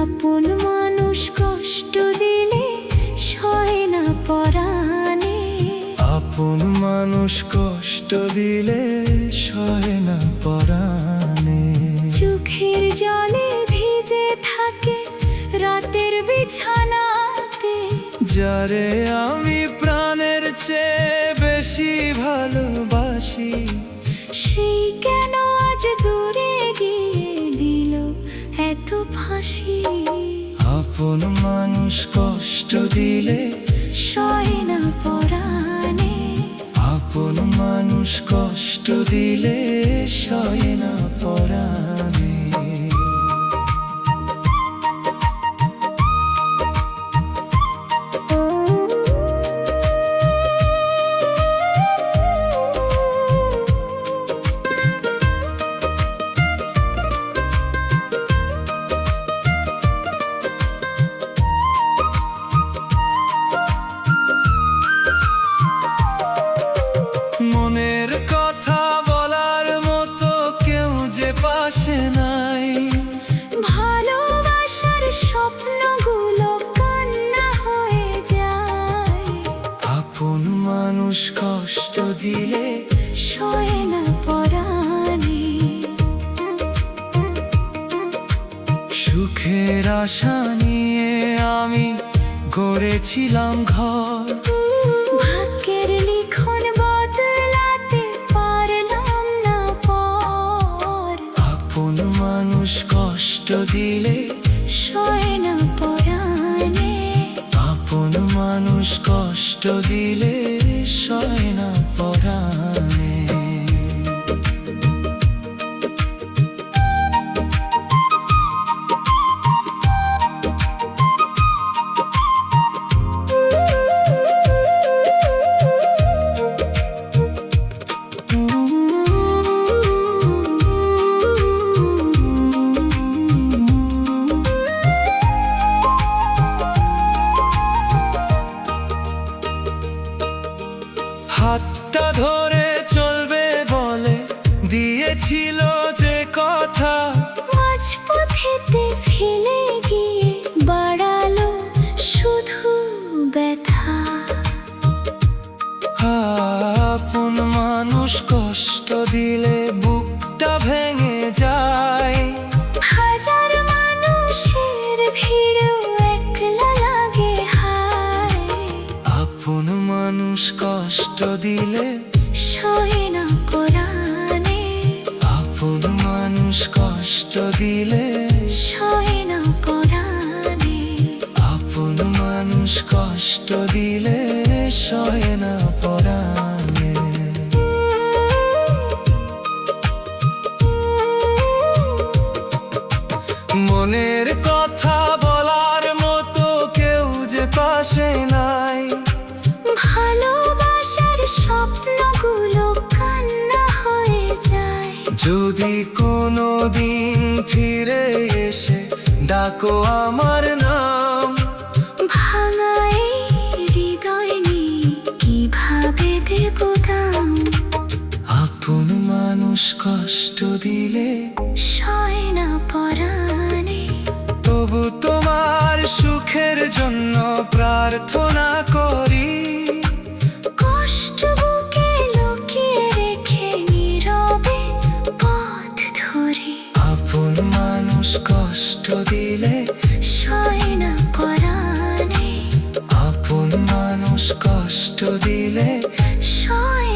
আপন মানুষ কষ্ট দিলে সয় না পরাণে। আপন মানুষ কষ্ট দিলে সয় না পরাণে। চোখের জলে ভিজে থাকে রাতের বিছানাতে, যারে আমি প্রাণের চেয়ে বেশি ভালোবাসি, সেই কেন আজ দূরে গিয়ে দিল এত ফাঁসি। আপন মানুষ কষ্ট দিলে সয় না পরাণে। আপন মানুষ কষ্ট দিলে সয় না পরাণে। মনের কথা বলার মতো কেউ যে পাশে নাই, ভালোবাসার স্বপ্নগুলো কান্না হয়ে যায়। আপন মানুষ কষ্ট দিলে সয় না পরাণে। সুখের আশা নিয়ে আমি গড়েছিলাম ঘর, ভাগ্যের লিখন বদলাতে পারলাম না পর। আপন মানুষ কষ্ট দিলে সয় না পরাণে। আপন মানুষ কষ্ট দিলে সয় না পরাণে। হাতটা ধরে চলবে বলে দিয়েছিল যে কথা, মাঝপথেতে ফেলে গিয়ে বাড়ালো শুধু ব্যথা। আপন মানুষ কষ্ট দিলে বুকটা ভেঙে যায়, হাজার মানুষের ভিড়ও একলা লাগে হায়। আপন মানুষ কষ্ট দিলে সয় না পরাণে। আপন মানুষ কষ্ট দিলে সয় না পরাণে। আপন মানুষ কষ্ট দিলে সয় না পরাণে। মনের কথা বলার মতো কেউ যে পাশে নাই, ভালোবাসার স্বপ্নগুলো কান্না হয়ে যায়। যদি কোনো দিন ফিরে এসে ডাকো আমার নাম, ভাঙা এই হৃদয় নিয়ে কিভাবে দেব দাম। আপন মানুষ কষ্ট দিলে সয় না পরাণে। তবু তোমার সুখের জন্য প্রার্থনা করি, কষ্ট বুকে লুকিয়ে রেখে নীরবে পথ ধরি। আপন মানুষ কষ্ট দিলে সয় না পরাণে। আপন মানুষ কষ্ট দিলে সয়